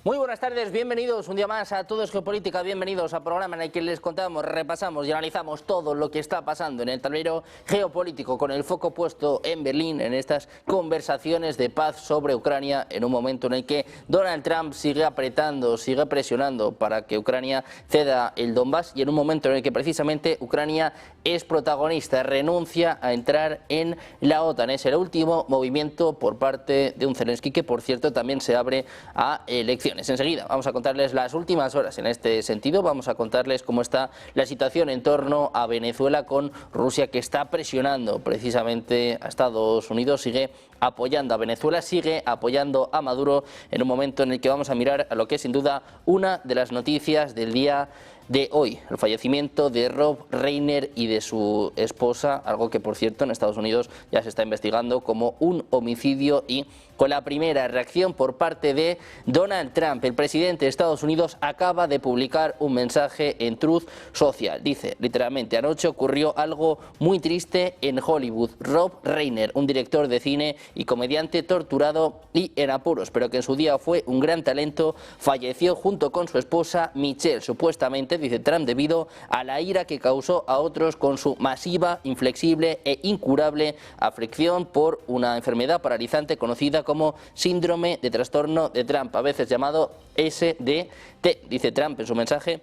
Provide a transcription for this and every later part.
Muy buenas tardes, bienvenidos un día más a Todo es Geopolítica, bienvenidos al programa en el que les contamos, repasamos y analizamos todo lo que está pasando en el tablero geopolítico con el foco puesto en Berlín en estas conversaciones de paz sobre Ucrania en un momento en el que Donald Trump sigue apretando, sigue presionando para que Ucrania ceda el Donbass y en un momento en el que precisamente Ucrania es protagonista, renuncia a entrar en la OTAN. Es el último movimiento por parte de un Zelensky que, por cierto, también se abre a elecciones. Enseguida vamos a contarles las últimas horas en este sentido, vamos a contarles cómo está la situación en torno a Venezuela con Rusia, que está presionando precisamente a Estados Unidos, sigue apoyando a Venezuela, sigue apoyando a Maduro en un momento en el que vamos a mirar a lo que es sin duda una de las noticias del día de hoy, el fallecimiento de Rob Reiner y de su esposa, algo que por cierto en Estados Unidos ya se está investigando como un homicidio, y con la primera reacción por parte de Donald Trump. El presidente de Estados Unidos acaba de publicar un mensaje en Truth Social. Dice literalmente: anoche ocurrió algo muy triste en Hollywood. Rob Reiner, un director de cine y comediante torturado y en apuros, pero que en su día fue un gran talento, falleció junto con su esposa Michelle, supuestamente, dice Trump, debido a la ira que causó a otros con su masiva, inflexible e incurable aflicción por una enfermedad paralizante conocida como síndrome de trastorno de Trump, a veces llamado SDT. Dice Trump en su mensaje: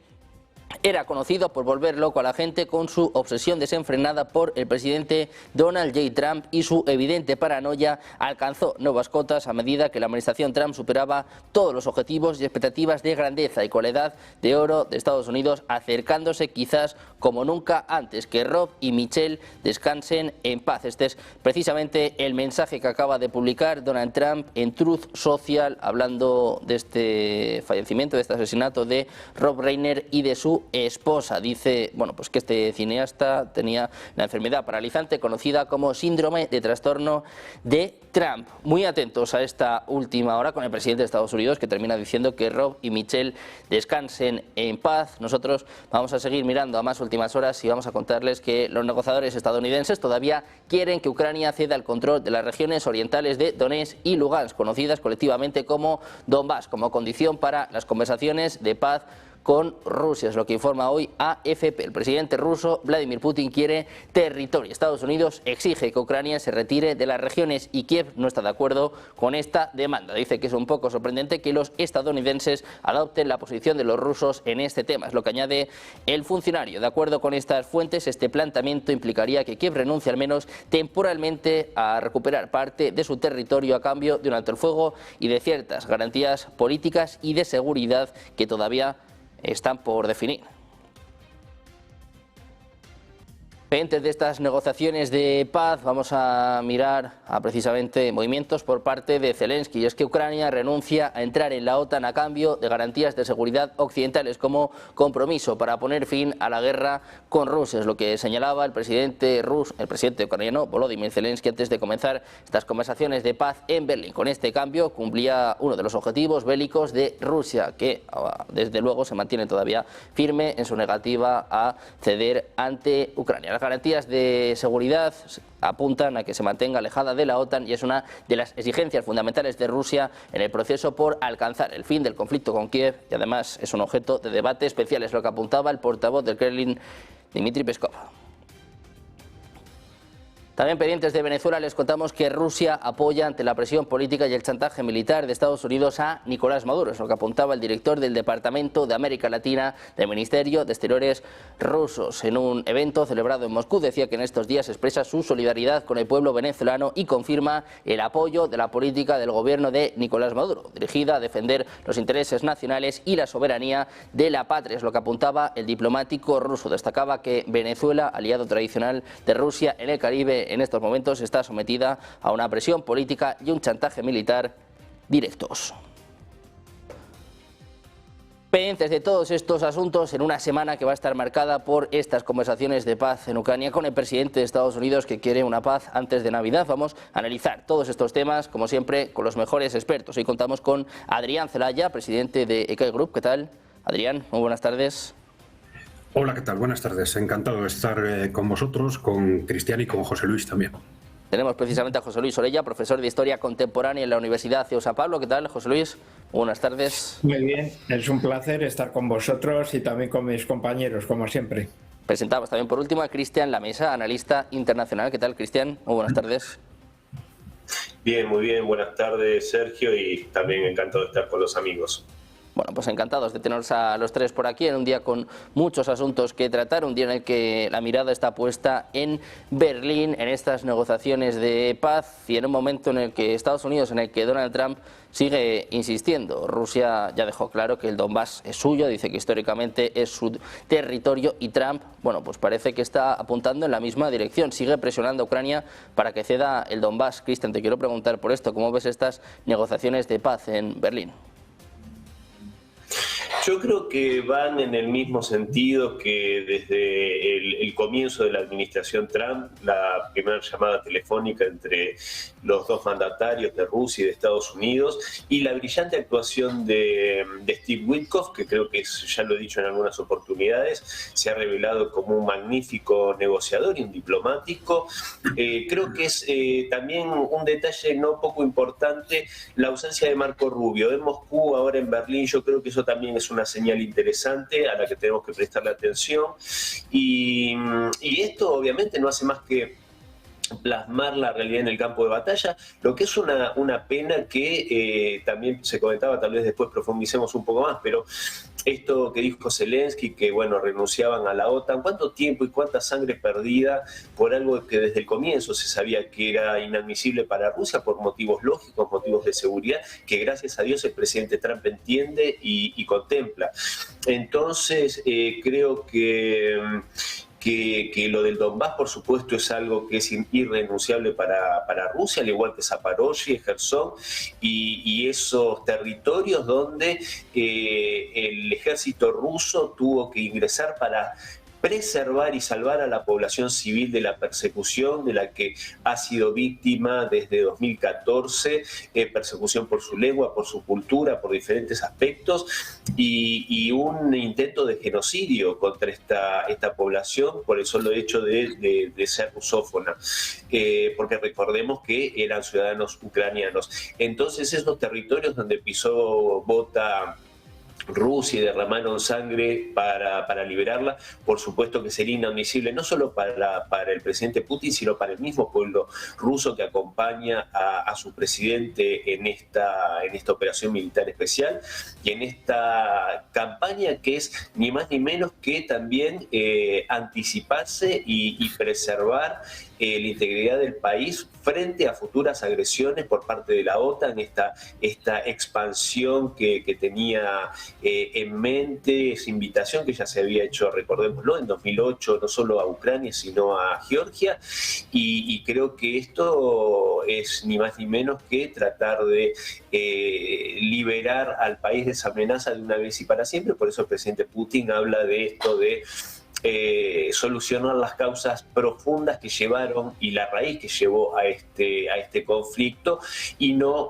era conocido por volver loco a la gente con su obsesión desenfrenada por el presidente Donald J. Trump, y su evidente paranoia alcanzó nuevas cotas a medida que la administración Trump superaba todos los objetivos y expectativas de grandeza y cualidad de oro de Estados Unidos, acercándose quizás como nunca antes. Que Rob y Michelle descansen en paz. Este es precisamente el mensaje que acaba de publicar Donald Trump en Truth Social, hablando de este fallecimiento, de este asesinato de Rob Reiner y de su esposa. Dice, bueno, pues que este cineasta tenía la enfermedad paralizante conocida como síndrome de trastorno de Trump. Muy atentos a esta última hora con el presidente de Estados Unidos, que termina diciendo que Rob y Michelle descansen en paz. Nosotros vamos a seguir mirando a más últimas horas y vamos a contarles que los negociadores estadounidenses todavía quieren que Ucrania ceda el control de las regiones orientales de Donetsk y Lugansk, conocidas colectivamente como Donbass, como condición para las conversaciones de paz con Rusia. Es lo que informa hoy AFP. El presidente ruso Vladimir Putin quiere territorio. Estados Unidos exige que Ucrania se retire de las regiones y Kiev no está de acuerdo con esta demanda. Dice que es un poco sorprendente que los estadounidenses adopten la posición de los rusos en este tema. Es lo que añade el funcionario. De acuerdo con estas fuentes, este planteamiento implicaría que Kiev renuncie al menos temporalmente a recuperar parte de su territorio a cambio de un alto el fuego y de ciertas garantías políticas y de seguridad que todavía están por definir. Pendientes de estas negociaciones de paz, vamos a mirar a precisamente movimientos por parte de Zelensky, y es que Ucrania renuncia a entrar en la OTAN a cambio de garantías de seguridad occidentales como compromiso para poner fin a la guerra con Rusia. Es lo que señalaba el presidente ucraniano Volodymyr Zelensky antes de comenzar estas conversaciones de paz en Berlín. Con este cambio cumplía uno de los objetivos bélicos de Rusia, que desde luego se mantiene todavía firme en su negativa a ceder ante Ucrania. Las garantías de seguridad apuntan a que se mantenga alejada de la OTAN y es una de las exigencias fundamentales de Rusia en el proceso por alcanzar el fin del conflicto con Kiev, y además es un objeto de debate especial, es lo que apuntaba el portavoz del Kremlin, Dmitry Peskov. También pendientes de Venezuela, les contamos que Rusia apoya ante la presión política y el chantaje militar de Estados Unidos a Nicolás Maduro. Es lo que apuntaba el director del Departamento de América Latina del Ministerio de Exteriores rusos. En un evento celebrado en Moscú decía que en estos días expresa su solidaridad con el pueblo venezolano y confirma el apoyo de la política del gobierno de Nicolás Maduro, dirigida a defender los intereses nacionales y la soberanía de la patria. Es lo que apuntaba el diplomático ruso. Destacaba que Venezuela, aliado tradicional de Rusia en el Caribe, en estos momentos está sometida a una presión política y un chantaje militar directos. Pendientes de todos estos asuntos en una semana que va a estar marcada por estas conversaciones de paz en Ucrania con el presidente de Estados Unidos, que quiere una paz antes de Navidad. Vamos a analizar todos estos temas, como siempre, con los mejores expertos. Hoy contamos con Adrián Zelaya, presidente de EK Group. ¿Qué tal, Adrián? Muy buenas tardes. Hola, ¿qué tal? Buenas tardes. Encantado de estar con vosotros, con Cristian y con José Luis también. Tenemos precisamente a José Luis Orella, profesor de Historia Contemporánea en la Universidad CEU San Pablo. ¿Qué tal, José Luis? Buenas tardes. Muy bien, es un placer estar con vosotros y también con mis compañeros, como siempre. Presentamos también por último a Cristian Lamesa, analista internacional. ¿Qué tal, Cristian? Muy buenas tardes. Bien, muy bien. Buenas tardes, Sergio, y también encantado de estar con los amigos. Bueno, pues encantados de teneros a los tres por aquí en un día con muchos asuntos que tratar, un día en el que la mirada está puesta en Berlín, en estas negociaciones de paz y en un momento en el que Estados Unidos, en el que Donald Trump sigue insistiendo. Rusia ya dejó claro que el Donbass es suyo, dice que históricamente es su territorio y Trump, bueno, pues parece que está apuntando en la misma dirección, sigue presionando a Ucrania para que ceda el Donbass. Cristian, te quiero preguntar por esto, ¿cómo ves estas negociaciones de paz en Berlín? Yo creo que van en el mismo sentido que desde el comienzo de la administración Trump, la primera llamada telefónica entre los dos mandatarios de Rusia y de Estados Unidos, y la brillante actuación de Steve Witkoff, que creo que ya lo he dicho en algunas oportunidades, se ha revelado como un magnífico negociador y un diplomático. Creo que es también un detalle no poco importante la ausencia de Marco Rubio. En Moscú, ahora en Berlín, yo creo que eso también es una señal interesante a la que tenemos que prestarle atención y esto obviamente no hace más que plasmar la realidad en el campo de batalla, lo que es una pena que también se comentaba, tal vez después profundicemos un poco más, pero esto que dijo Zelensky, que bueno, renunciaban a la OTAN, ¿cuánto tiempo y cuánta sangre perdida por algo que desde el comienzo se sabía que era inadmisible para Rusia por motivos lógicos, motivos de seguridad, que gracias a Dios el presidente Trump entiende y contempla? Entonces, creo que lo del Donbass, por supuesto, es algo que es irrenunciable para Rusia, al igual que Zaporozhye, Gerson, y esos territorios donde el ejército ruso tuvo que ingresar para preservar y salvar a la población civil de la persecución de la que ha sido víctima desde 2014, persecución por su lengua, por su cultura, por diferentes aspectos, y un intento de genocidio contra esta población por el solo hecho de ser rusófona, porque recordemos que eran ciudadanos ucranianos. Entonces esos territorios donde pisó bota Rusia y derramaron sangre para liberarla, por supuesto que sería inadmisible no solo para el presidente Putin, sino para el mismo pueblo ruso que acompaña a su presidente en esta operación militar especial y en esta campaña que es ni más ni menos que también anticiparse y preservar la integridad del país frente a futuras agresiones por parte de la OTAN, esta expansión que tenía en mente, esa invitación que ya se había hecho, recordémoslo, en 2008, no solo a Ucrania, sino a Georgia, y creo que esto es ni más ni menos que tratar de liberar al país de esa amenaza de una vez y para siempre. Por eso el presidente Putin habla de esto de solucionar las causas profundas que llevaron y la raíz que llevó a este conflicto y no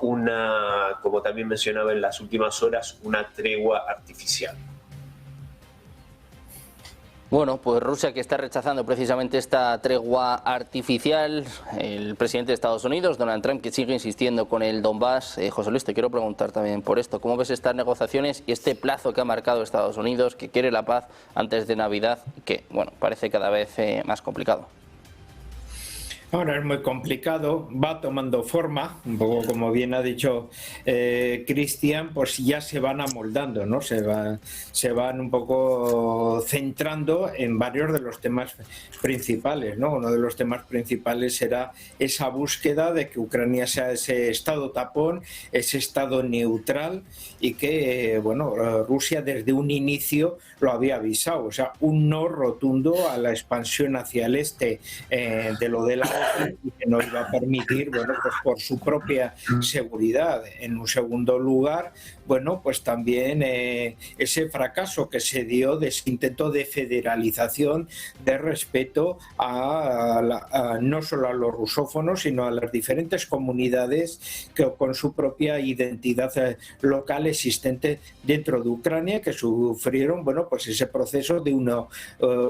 como también mencionaba en las últimas horas, una tregua artificial. Bueno, pues Rusia que está rechazando precisamente esta tregua artificial, el presidente de Estados Unidos, Donald Trump, que sigue insistiendo con el Donbass. José Luis, te quiero preguntar también por esto, ¿cómo ves estas negociaciones y este plazo que ha marcado Estados Unidos, que quiere la paz antes de Navidad, que bueno, parece cada vez más complicado? Ahora es muy complicado, va tomando forma, un poco como bien ha dicho Cristian, pues ya se van amoldando, ¿no? Se van un poco centrando en varios de los temas principales, ¿no? Uno de los temas principales será esa búsqueda de que Ucrania sea ese estado tapón, ese estado neutral y que, bueno, Rusia desde un inicio lo había avisado, o sea, un no rotundo a la expansión hacia el este de lo de la y que no iba a permitir, bueno, pues por su propia seguridad. En un segundo lugar, bueno, pues también ese fracaso que se dio de ese intento de federalización, de respeto a no solo a los rusófonos, sino a las diferentes comunidades que con su propia identidad local existente dentro de Ucrania, que sufrieron, bueno, pues ese proceso de una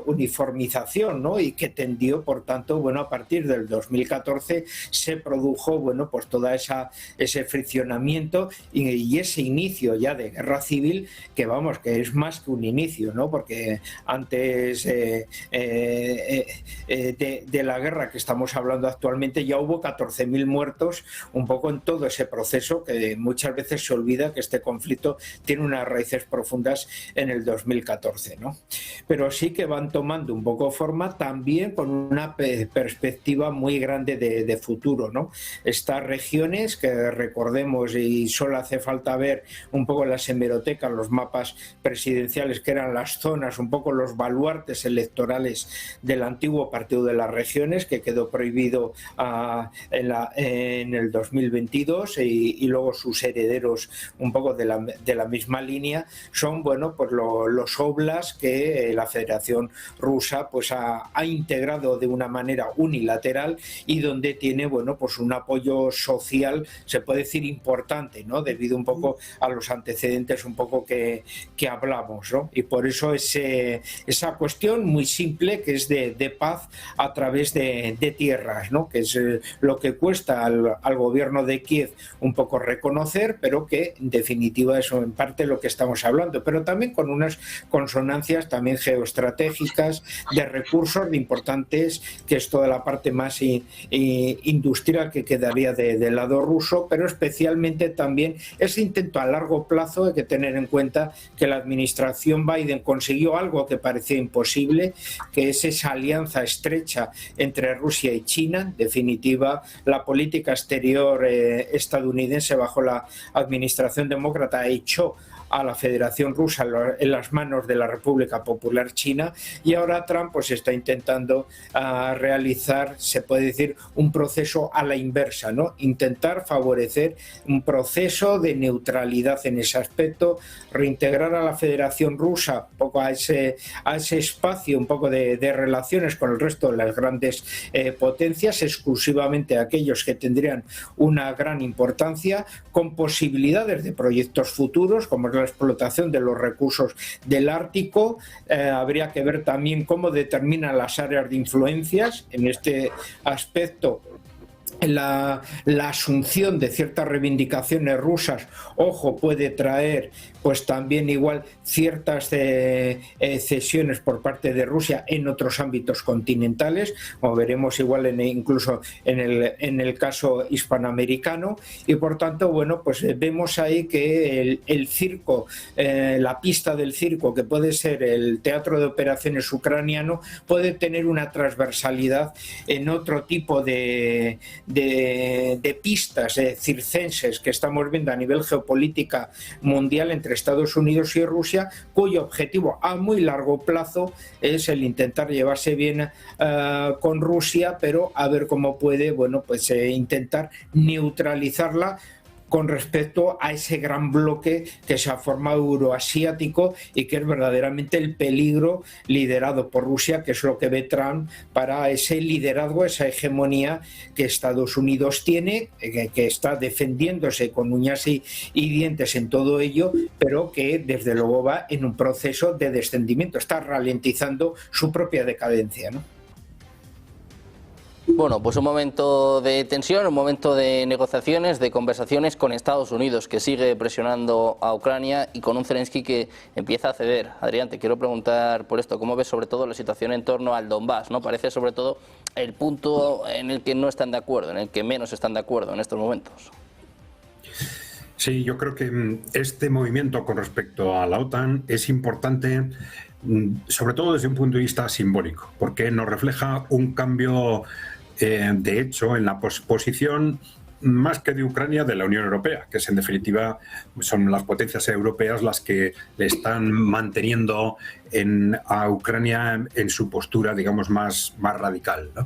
uniformización, ¿no? Y que tendió, por tanto, bueno, a partir del del 2014 se produjo, bueno, pues toda ese friccionamiento y ese inicio ya de guerra civil, que vamos, que es más que un inicio, ¿no? Porque antes de la guerra que estamos hablando actualmente ya hubo 14.000 muertos, un poco en todo ese proceso, que muchas veces se olvida que este conflicto tiene unas raíces profundas en el 2014, ¿no? Pero sí que van tomando un poco forma también con una perspectiva muy grande de futuro, ¿no? Estas regiones que recordemos, y solo hace falta ver un poco las hemerotecas, los mapas presidenciales, que eran las zonas, un poco los baluartes electorales del antiguo Partido de las Regiones, que quedó prohibido en el 2022, y luego sus herederos un poco de la misma línea son, bueno, pues los oblasts que la Federación Rusa pues ha integrado de una manera unilateral, y donde tiene, bueno, pues un apoyo social, se puede decir, importante, ¿no? Debido un poco a los antecedentes un poco que hablamos, ¿no? Y por eso esa cuestión muy simple, que es de paz a través de tierras, ¿no? Que es lo que cuesta al gobierno de Kiev un poco reconocer, pero que en definitiva es en parte lo que estamos hablando, pero también con unas consonancias también geoestratégicas, de recursos de importantes, que es toda la parte más industrial que quedaría del lado ruso, pero especialmente también ese intento a largo plazo. Hay que tener en cuenta que la administración Biden consiguió algo que parecía imposible, que es esa alianza estrecha entre Rusia y China. En definitiva, la política exterior estadounidense bajo la administración demócrata echó a la Federación Rusa en las manos de la República Popular China, y ahora Trump pues está intentando realizar, se puede decir, un proceso a la inversa, ¿no? Intentar favorecer un proceso de neutralidad en ese aspecto, reintegrar a la Federación Rusa un poco a ese espacio un poco de relaciones con el resto de las grandes potencias, exclusivamente aquellos que tendrían una gran importancia, con posibilidades de proyectos futuros, como es la explotación de los recursos del Ártico. Habría que ver también cómo determinan las áreas de influencias en este aspecto. La asunción de ciertas reivindicaciones rusas, ojo, puede traer pues también igual ciertas cesiones por parte de Rusia en otros ámbitos continentales, como veremos igual incluso en el caso hispanoamericano, y por tanto, bueno, pues vemos ahí que el circo, la pista del circo, que puede ser el teatro de operaciones ucraniano, puede tener una transversalidad en otro tipo de pistas circenses que estamos viendo a nivel geopolítica mundial entre Estados Unidos y Rusia, cuyo objetivo a muy largo plazo es el intentar llevarse bien con Rusia, pero a ver cómo puede, bueno, pues intentar neutralizarla con respecto a ese gran bloque que se ha formado euroasiático, y que es verdaderamente el peligro liderado por Rusia, que es lo que ve Trump para ese liderazgo, esa hegemonía que Estados Unidos tiene, que está defendiéndose con uñas y dientes en todo ello, pero que desde luego va en un proceso de descendimiento, está ralentizando su propia decadencia, ¿no? Bueno, pues un momento de tensión, un momento de negociaciones, de conversaciones con Estados Unidos, que sigue presionando a Ucrania, y con un Zelensky que empieza a ceder. Adrián, te quiero preguntar por esto, ¿cómo ves sobre todo la situación en torno al Donbass, ¿no? Parece sobre todo el punto en el que no están de acuerdo, en el que menos están de acuerdo en estos momentos. Sí, yo creo que este movimiento con respecto a la OTAN es importante, sobre todo desde un punto de vista simbólico, porque nos refleja un cambio de hecho en la posición, más que de Ucrania, de la Unión Europea, que es en definitiva son las potencias europeas las que le están manteniendo a Ucrania en su postura, digamos, más radical, ¿no?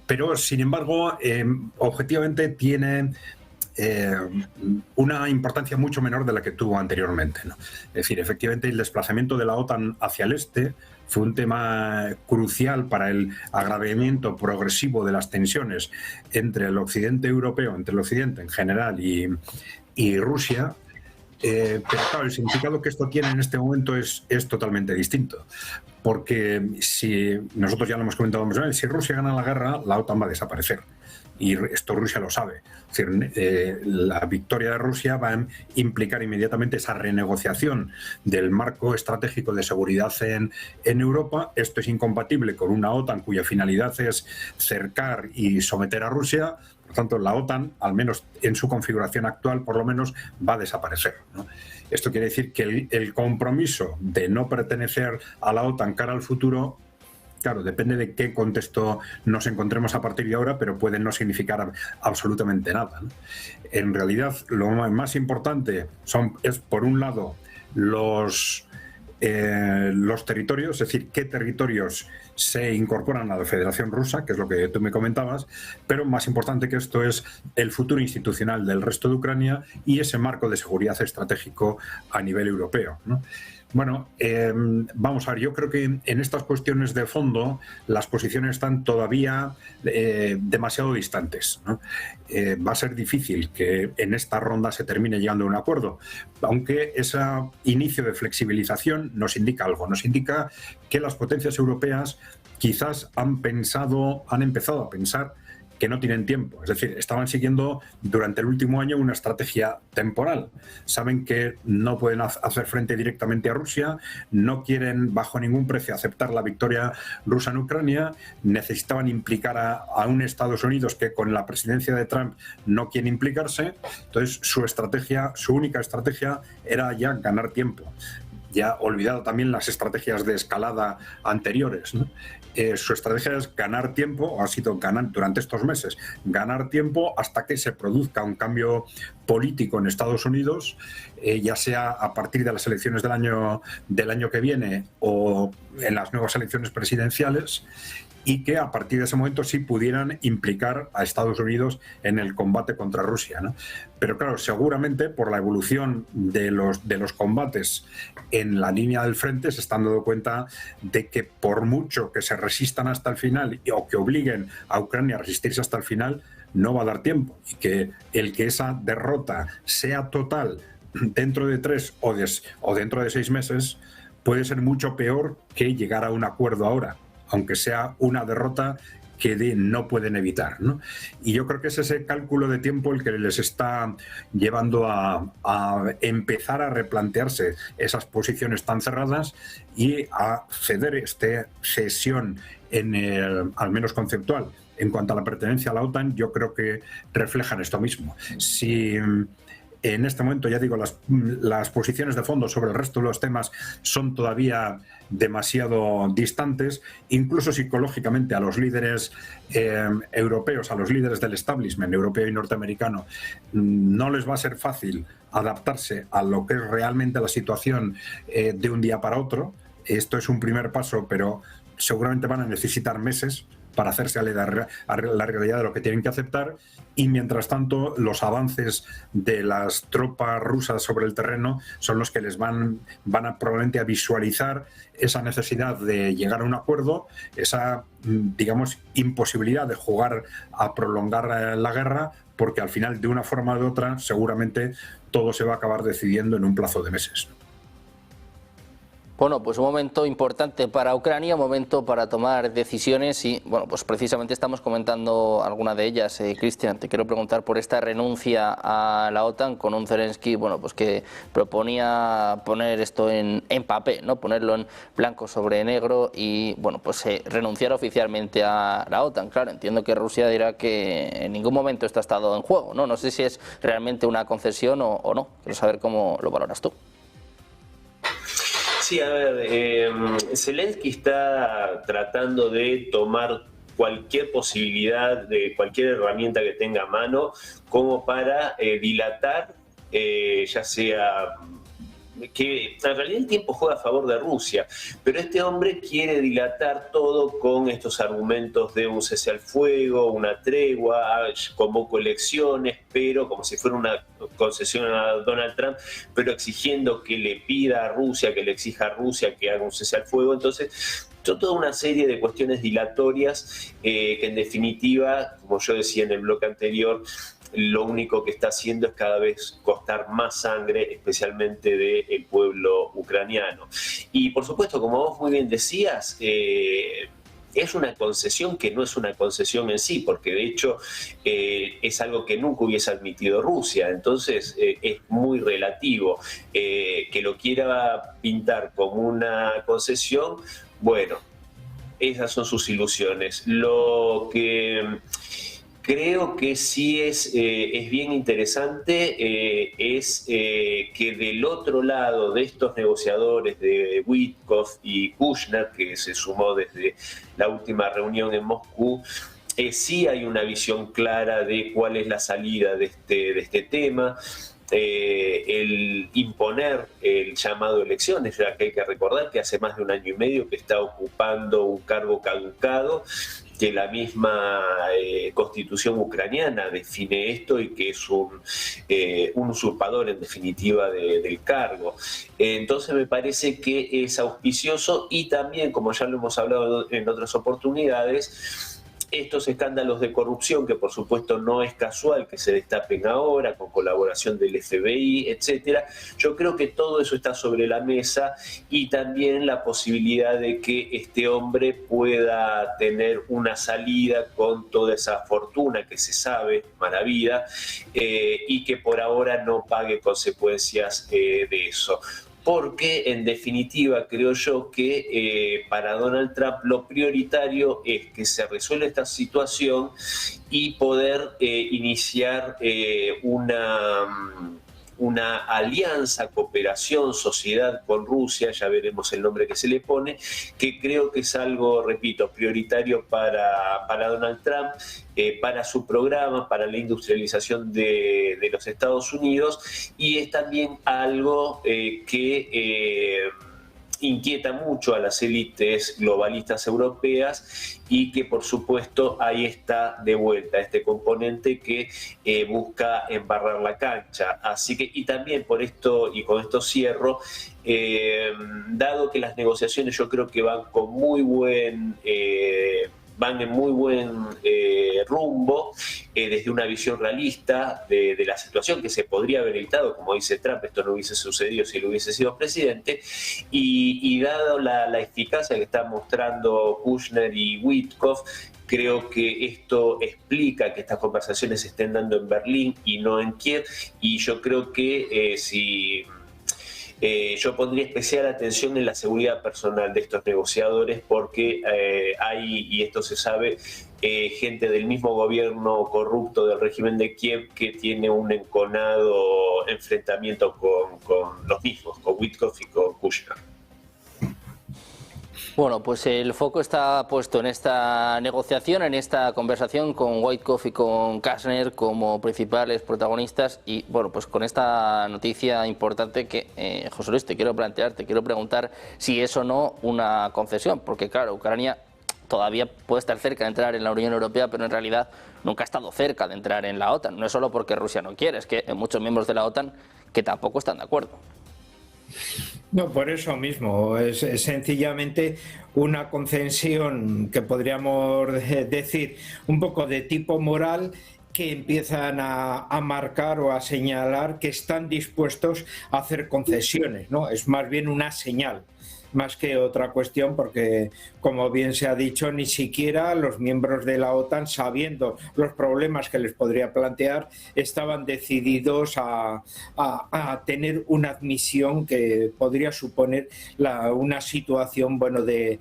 Pero sin embargo, objetivamente tiene una importancia mucho menor de la que tuvo anteriormente, ¿no? Es decir, efectivamente el desplazamiento de la OTAN hacia el este fue un tema crucial para el agravamiento progresivo de las tensiones entre el occidente europeo, entre el occidente en general y Rusia. Pero claro, el significado que esto tiene en este momento es totalmente distinto, porque si nosotros ya lo hemos comentado muchas veces, si Rusia gana la guerra, la OTAN va a desaparecer. Y esto Rusia lo sabe. Es decir, la victoria de Rusia va a implicar inmediatamente esa renegociación del marco estratégico de seguridad en Europa. Esto es incompatible con una OTAN cuya finalidad es cercar y someter a Rusia. Por tanto, la OTAN, al menos en su configuración actual, por lo menos va a desaparecer, ¿no? Esto quiere decir que el compromiso de no pertenecer a la OTAN cara al futuro, claro, depende de qué contexto nos encontremos a partir de ahora, pero puede no significar absolutamente nada, ¿no? En realidad, lo más importante es, por un lado, los territorios, es decir, qué territorios se incorporan a la Federación Rusa, que es lo que tú me comentabas, pero más importante que esto es el futuro institucional del resto de Ucrania y ese marco de seguridad estratégico a nivel europeo, ¿no? Bueno, vamos a ver, yo creo que en estas cuestiones de fondo las posiciones están todavía demasiado distantes, ¿no? Va a ser difícil que en esta ronda se termine llegando a un acuerdo, aunque ese inicio de flexibilización nos indica algo, nos indica que las potencias europeas quizás han empezado a pensar que no tienen tiempo. Es decir, estaban siguiendo durante el último año una estrategia temporal. Saben que no pueden hacer frente directamente a Rusia, no quieren bajo ningún precio aceptar la victoria rusa en Ucrania, necesitaban implicar a un Estados Unidos que con la presidencia de Trump no quiere implicarse. Entonces, su única estrategia era ya ganar tiempo. Ya olvidado también las estrategias de escalada anteriores, ¿no? Su estrategia es ganar tiempo, o ha sido ganar durante estos meses, ganar tiempo hasta que se produzca un cambio político en Estados Unidos, ya sea a partir de las elecciones del año que viene o en las nuevas elecciones presidenciales, y que a partir de ese momento sí pudieran implicar a Estados Unidos en el combate contra Rusia, ¿no? Pero claro, seguramente por la evolución de los combates en la línea del frente se están dando cuenta de que por mucho que se resistan hasta el final o que obliguen a Ucrania a resistirse hasta el final, no va a dar tiempo, y que esa derrota sea total dentro de 3 o dentro de 6 meses puede ser mucho peor que llegar a un acuerdo ahora, aunque sea una derrota que no pueden evitar, ¿no? Y yo creo que es ese cálculo de tiempo el que les está llevando a empezar a replantearse esas posiciones tan cerradas y a ceder esta cesión, al menos conceptual, en cuanto a la pertenencia a la OTAN. Yo creo que reflejan esto mismo. Si en este momento, ya digo, las posiciones de fondo sobre el resto de los temas son todavía demasiado distantes, incluso psicológicamente a los líderes europeos, a los líderes del establishment europeo y norteamericano, no les va a ser fácil adaptarse a lo que es realmente la situación de un día para otro. Esto es un primer paso, pero seguramente van a necesitar meses para hacerse a la realidad de lo que tienen que aceptar, y mientras tanto los avances de las tropas rusas sobre el terreno son los que les van a probablemente a visualizar esa necesidad de llegar a un acuerdo, esa, digamos, imposibilidad de jugar a prolongar la guerra, porque al final, de una forma u otra, seguramente todo se va a acabar decidiendo en un plazo de meses. Bueno, pues un momento importante para Ucrania, un momento para tomar decisiones y, bueno, pues precisamente estamos comentando alguna de ellas. Cristian, te quiero preguntar por esta renuncia a la OTAN con un Zelensky, bueno, pues que proponía poner esto en papel, ¿no? Ponerlo en blanco sobre negro y, bueno, pues renunciar oficialmente a la OTAN. Claro, entiendo que Rusia dirá que en ningún momento esto ha estado en juego, ¿no? No sé si es realmente una concesión o no. Quiero saber cómo lo valoras tú. Sí, a ver, Zelensky está tratando de tomar cualquier posibilidad, de cualquier herramienta que tenga a mano, como para dilatar, ya sea que en realidad el tiempo juega a favor de Rusia, pero este hombre quiere dilatar todo con estos argumentos de un cese al fuego, una tregua, convoco elecciones, pero como si fuera una concesión a Donald Trump, pero exigiendo que le pida a Rusia, que le exija a Rusia que haga un cese al fuego. Entonces, toda una serie de cuestiones dilatorias que en definitiva, como yo decía en el bloque anterior, lo único que está haciendo es cada vez costar más sangre, especialmente del pueblo ucraniano. Y por supuesto, como vos muy bien decías, es una concesión que no es una concesión en sí, porque de hecho es algo que nunca hubiese admitido Rusia, entonces es muy relativo. Que lo quiera pintar como una concesión, bueno, esas son sus ilusiones. Lo que creo que sí es bien interesante es que del otro lado de estos negociadores de Witkoff y Kushner, que se sumó desde la última reunión en Moscú, sí hay una visión clara de cuál es la salida de este tema. El imponer el llamado a elecciones, ya que hay que recordar que hace más de 1 año y medio que está ocupando un cargo caducado, que la misma constitución ucraniana define esto y que es un usurpador en definitiva del cargo. Entonces me parece que es auspicioso y también, como ya lo hemos hablado en otras oportunidades, estos escándalos de corrupción, que por supuesto no es casual que se destapen ahora, con colaboración del FBI, etcétera, yo creo que todo eso está sobre la mesa y también la posibilidad de que este hombre pueda tener una salida con toda esa fortuna que se sabe, mala vida, y que por ahora no pague consecuencias de eso. Porque en definitiva creo yo que para Donald Trump lo prioritario es que se resuelva esta situación y poder iniciar una alianza, cooperación, sociedad con Rusia, ya veremos el nombre que se le pone, que creo que es algo, repito, prioritario para Donald Trump, para su programa, para la industrialización de los Estados Unidos, y es también algo que inquieta mucho a las élites globalistas europeas y que por supuesto ahí está de vuelta este componente que busca embarrar la cancha. Así que, y también por esto, y con esto cierro, dado que las negociaciones yo creo que van con van en muy buen rumbo, desde una visión realista de la situación que se podría haber evitado, como dice Trump, esto no hubiese sucedido si él hubiese sido presidente, y dado la eficacia que están mostrando Kushner y Witkoff, creo que esto explica que estas conversaciones se estén dando en Berlín y no en Kiev, y yo creo que yo pondría especial atención en la seguridad personal de estos negociadores porque hay, y esto se sabe, gente del mismo gobierno corrupto del régimen de Kiev que tiene un enconado enfrentamiento con los mismos, con Witkoff y con Kushner. Bueno, pues el foco está puesto en esta negociación, en esta conversación con Witkoff y con Kushner como principales protagonistas y bueno, pues con esta noticia importante que, José Luis, te quiero preguntar si es o no una concesión, porque claro, Ucrania todavía puede estar cerca de entrar en la Unión Europea, pero en realidad nunca ha estado cerca de entrar en la OTAN. No es solo porque Rusia no quiere, es que hay muchos miembros de la OTAN que tampoco están de acuerdo. No, por eso mismo, es sencillamente una concesión que podríamos decir un poco de tipo moral, que empiezan a marcar o a señalar que están dispuestos a hacer concesiones, ¿no? Es más bien una señal, más que otra cuestión, porque como bien se ha dicho, ni siquiera los miembros de la OTAN, sabiendo los problemas que les podría plantear, estaban decididos a tener una admisión que podría suponer una situación, bueno, de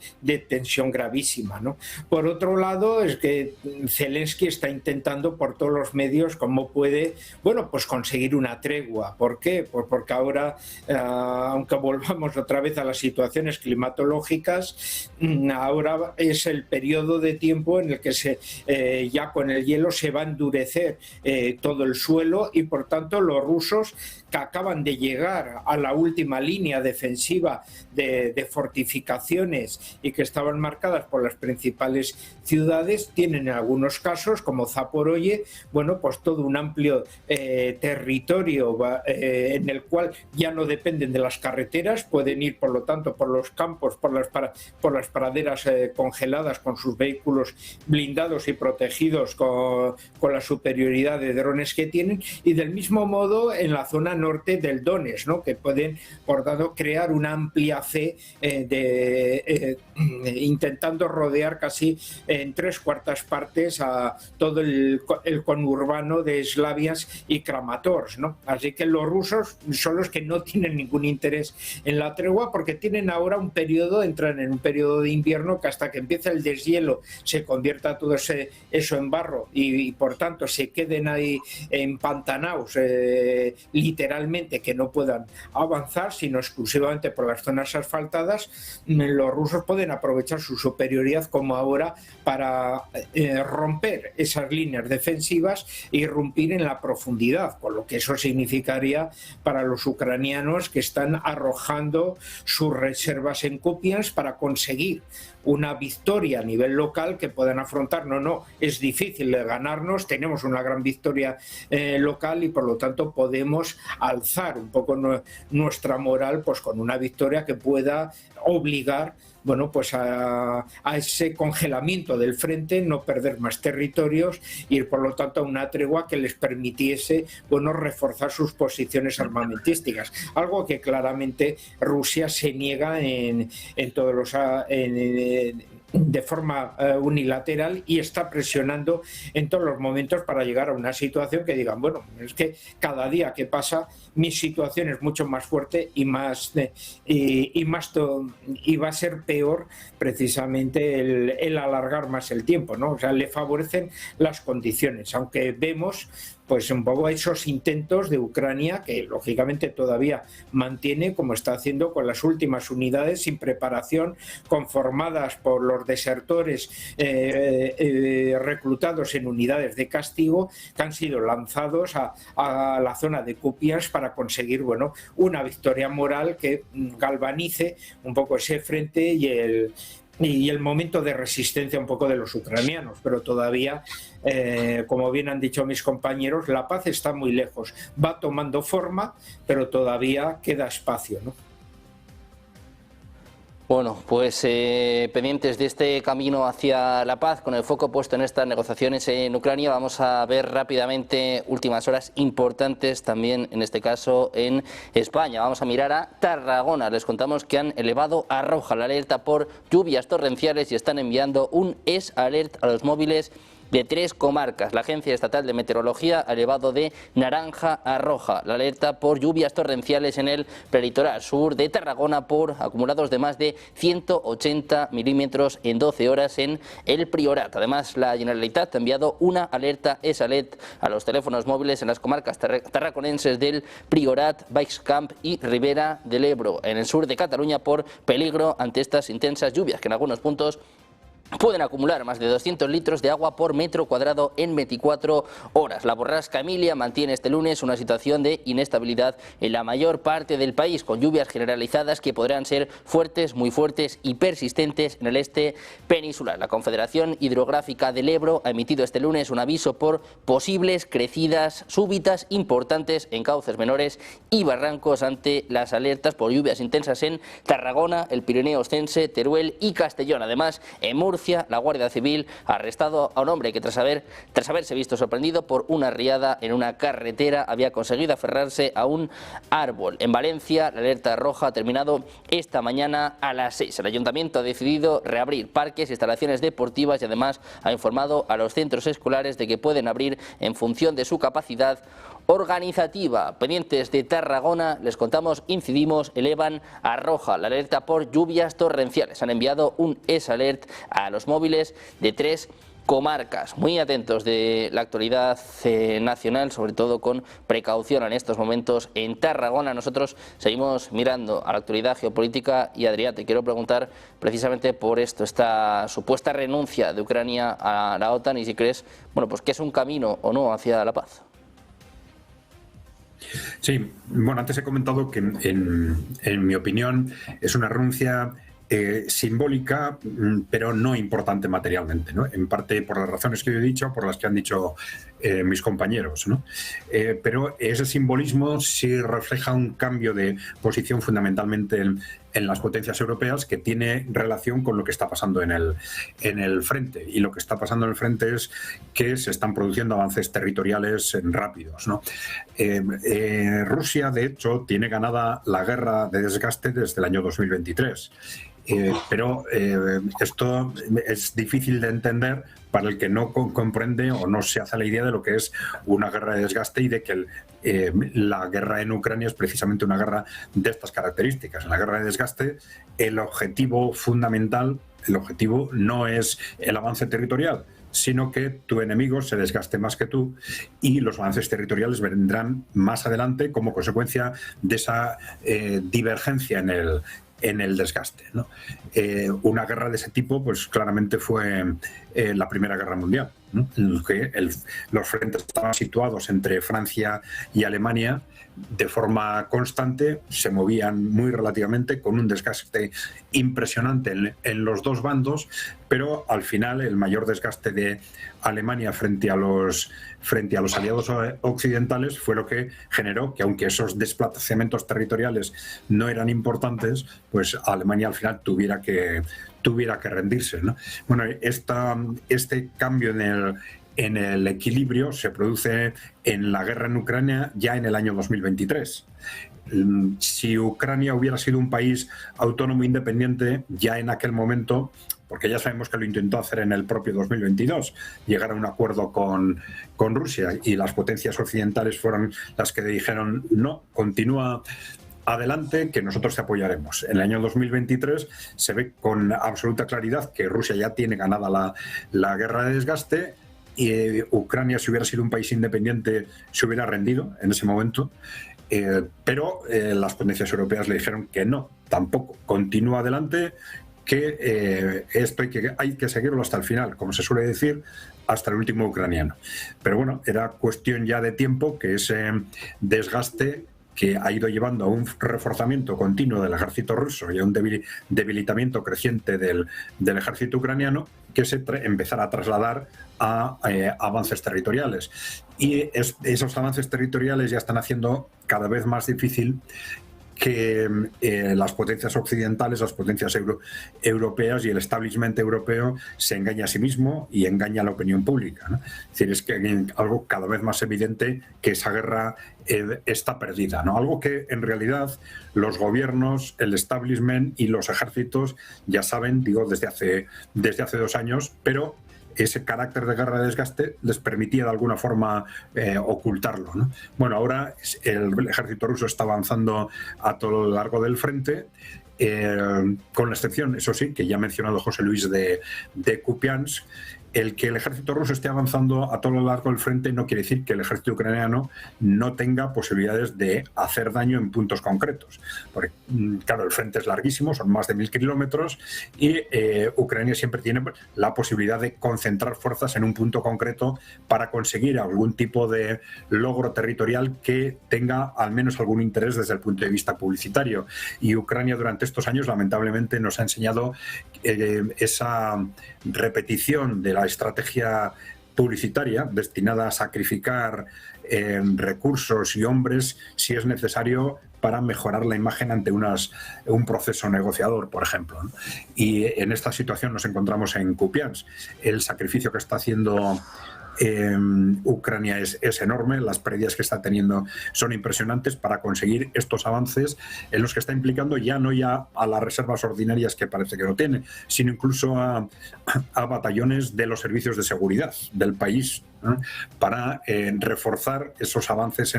tensión gravísima, ¿no? Por otro lado, es que Zelensky está intentando por todos los medios cómo puede, bueno, pues conseguir una tregua. ¿Por qué? Pues porque ahora, aunque volvamos otra vez a las situaciones climatológicas, ahora es el periodo de tiempo en el que ya con el hielo se va a endurecer todo el suelo y por tanto los rusos, que acaban de llegar a la última línea defensiva de fortificaciones y que estaban marcadas por las principales ciudades, tienen en algunos casos, como Zaporozhye, bueno, pues todo un amplio territorio en el cual ya no dependen de las carreteras, pueden ir por lo tanto por por los campos, por las praderas congeladas con sus vehículos blindados y protegidos con la superioridad de drones que tienen, y del mismo modo en la zona norte del Donetsk, ¿no? Que pueden, por tanto, crear una amplia C intentando rodear casi en 3/4 partes a todo el conurbano de Slaviansk y Kramatorsk, ¿no? Así que los rusos son los que no tienen ningún interés en la tregua, porque tienen ahora entran en un periodo de invierno que hasta que empiece el deshielo se convierta todo eso en barro y por tanto se queden ahí empantanados literalmente, que no puedan avanzar sino exclusivamente por las zonas asfaltadas. Los rusos pueden aprovechar su superioridad como ahora para romper esas líneas defensivas e irrumpir en la profundidad, con lo que eso significaría para los ucranianos que están arrojando sus reservas en Kupiansk para conseguir una victoria a nivel local que puedan afrontar. No, es difícil de ganarnos, tenemos una gran victoria local y por lo tanto podemos alzar un poco nuestra moral pues con una victoria que pueda obligar pues a ese congelamiento del frente, no perder más territorios y por lo tanto a una tregua que les permitiese reforzar sus posiciones armamentísticas, algo que claramente Rusia se niega en todos los de forma unilateral, y está presionando en todos los momentos para llegar a una situación que digan, es que cada día que pasa mi situación es mucho más fuerte y va a ser peor precisamente el alargar más el tiempo, ¿no? O sea, le favorecen las condiciones, aunque vemos pues un poco esos intentos de Ucrania que lógicamente todavía mantiene, como está haciendo con las últimas unidades sin preparación, conformadas por los desertores reclutados en unidades de castigo, que han sido lanzados a la zona de Kupiansk para conseguir una victoria moral que galvanice un poco ese frente y el momento de resistencia un poco de los ucranianos, pero todavía, como bien han dicho mis compañeros, la paz está muy lejos, va tomando forma, pero todavía queda espacio, ¿no? Bueno, pues pendientes de este camino hacia la paz, con el foco puesto en estas negociaciones en Ucrania, vamos a ver rápidamente últimas horas importantes también, en este caso, en España. Vamos a mirar a Tarragona. Les contamos que han elevado a roja la alerta por lluvias torrenciales y están enviando un SOS a los móviles de 3 comarcas. La Agencia Estatal de Meteorología ha elevado de naranja a roja la alerta por lluvias torrenciales en el prelitoral sur de Tarragona por acumulados de más de 180 milímetros en 12 horas en el Priorat. Además, la Generalitat ha enviado una alerta SOS a los teléfonos móviles en las comarcas tarraconenses del Priorat, Baix Camp y Ribera del Ebro, en el sur de Cataluña, por peligro ante estas intensas lluvias que en algunos puntos pueden acumular más de 200 litros de agua por metro cuadrado en 24 horas. La borrasca Emilia mantiene este lunes una situación de inestabilidad en la mayor parte del país, con lluvias generalizadas que podrán ser fuertes, muy fuertes y persistentes en el este peninsular. La Confederación Hidrográfica del Ebro ha emitido este lunes un aviso por posibles crecidas súbitas importantes en cauces menores y barrancos ante las alertas por lluvias intensas en Tarragona, el Pirineo Ostense, Teruel y Castellón. Además, en Murcia, la Guardia Civil ha arrestado a un hombre que tras haberse visto sorprendido por una riada en una carretera había conseguido aferrarse a un árbol. En Valencia, la alerta roja ha terminado esta mañana a las 6. El Ayuntamiento ha decidido reabrir parques e instalaciones deportivas y además ha informado a los centros escolares de que pueden abrir en función de su capacidad organizativa. Pendientes de Tarragona, les contamos, elevan a roja la alerta por lluvias torrenciales. Han enviado un SOS a los móviles de 3 comarcas. Muy atentos de la actualidad nacional, sobre todo con precaución en estos momentos en Tarragona. Nosotros seguimos mirando a la actualidad geopolítica y, Adrià, te quiero preguntar precisamente por esto, esta supuesta renuncia de Ucrania a la OTAN, y si crees, pues que es un camino o no hacia la paz. Sí, antes he comentado que en mi opinión es una renuncia simbólica, pero no importante materialmente, ¿no? En parte por las razones que yo he dicho, por las que han dicho mis compañeros, ¿no? Pero ese simbolismo sí refleja un cambio de posición fundamentalmente en las potencias europeas, que tiene relación con lo que está pasando en el frente. Y lo que está pasando en el frente es que se están produciendo avances territoriales rápidos, ¿no? Rusia, de hecho, tiene ganada la guerra de desgaste desde el año 2023. Pero esto es difícil de entender para el que no comprende o no se hace la idea de lo que es una guerra de desgaste y de que la guerra en Ucrania es precisamente una guerra de estas características. En la guerra de desgaste, el objetivo fundamental, el objetivo no es el avance territorial, sino que tu enemigo se desgaste más que tú, y los avances territoriales vendrán más adelante como consecuencia de esa divergencia en el desgaste, ¿no? Una guerra de ese tipo, pues claramente fue la Primera Guerra Mundial, ¿no? En que los frentes estaban situados entre Francia y Alemania de forma constante, se movían muy relativamente, con un desgaste impresionante en los dos bandos, pero al final el mayor desgaste de Alemania frente a los aliados occidentales fue lo que generó que, aunque esos desplazamientos territoriales no eran importantes, pues Alemania al final tuviera que rendirse, ¿no? Bueno, este cambio en el equilibrio se produce en la guerra en Ucrania ya en el año 2023. Si Ucrania hubiera sido un país autónomo independiente, ya en aquel momento, porque ya sabemos que lo intentó hacer en el propio 2022, llegar a un acuerdo con Rusia, y las potencias occidentales fueron las que dijeron no, continúa adelante, que nosotros te apoyaremos. En el año 2023 se ve con absoluta claridad que Rusia ya tiene ganada la guerra de desgaste, y Ucrania, si hubiera sido un país independiente, se hubiera rendido en ese momento, pero las potencias europeas le dijeron que no, tampoco, continúa adelante, que esto hay que seguirlo hasta el final, como se suele decir, hasta el último ucraniano. Pero bueno, era cuestión ya de tiempo que ese desgaste, que ha ido llevando a un reforzamiento continuo del ejército ruso y a un debilitamiento creciente del ejército ucraniano, que se empezara a trasladar a avances territoriales. Y esos avances territoriales ya están haciendo cada vez más difícil que las potencias occidentales, las potencias europeas y el establishment europeo se engañe a sí mismo y engañe a la opinión pública, ¿no? Es decir, es que algo cada vez más evidente que esa guerra está perdida, ¿no? Algo que en realidad los gobiernos, el establishment y los ejércitos ya saben, digo, desde hace 2 años, pero ese carácter de guerra de desgaste les permitía de alguna forma ocultarlo, ¿no? Bueno, ahora el ejército ruso está avanzando a todo lo largo del frente, con la excepción, eso sí, que ya ha mencionado José Luis, de Kupiansk. El que el ejército ruso esté avanzando a todo lo largo del frente no quiere decir que el ejército ucraniano no tenga posibilidades de hacer daño en puntos concretos. Porque, claro, el frente es larguísimo, son más de 1000 kilómetros, y Ucrania siempre tiene la posibilidad de concentrar fuerzas en un punto concreto para conseguir algún tipo de logro territorial que tenga al menos algún interés desde el punto de vista publicitario. Y Ucrania durante estos años, lamentablemente, nos ha enseñado esa repetición de la estrategia publicitaria destinada a sacrificar recursos y hombres si es necesario para mejorar la imagen ante un proceso negociador, por ejemplo, ¿no? Y en esta situación nos encontramos en Kupiansk. El sacrificio que está haciendo Ucrania es enorme, las pérdidas que está teniendo son impresionantes para conseguir estos avances, en los que está implicando ya a las reservas ordinarias, que parece que no tiene, sino incluso a batallones de los servicios de seguridad del país, ¿no? Para reforzar esos avances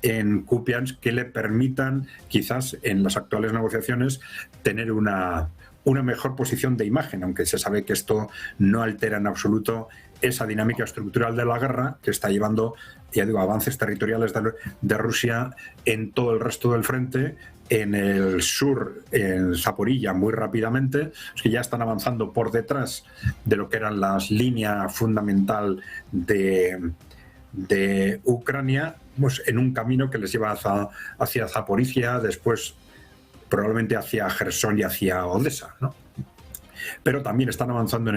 en Kupiansk, que le permitan quizás en las actuales negociaciones tener una mejor posición de imagen, aunque se sabe que esto no altera en absoluto esa dinámica estructural de la guerra, que está llevando, ya digo, avances territoriales de Rusia en todo el resto del frente. En el sur, en Zaporilla, muy rápidamente, es que ya están avanzando por detrás de lo que eran las líneas fundamental de Ucrania, pues en un camino que les lleva hacia Zaporizhia, después probablemente hacia Gerson y hacia Odessa, ¿no? Pero también están avanzando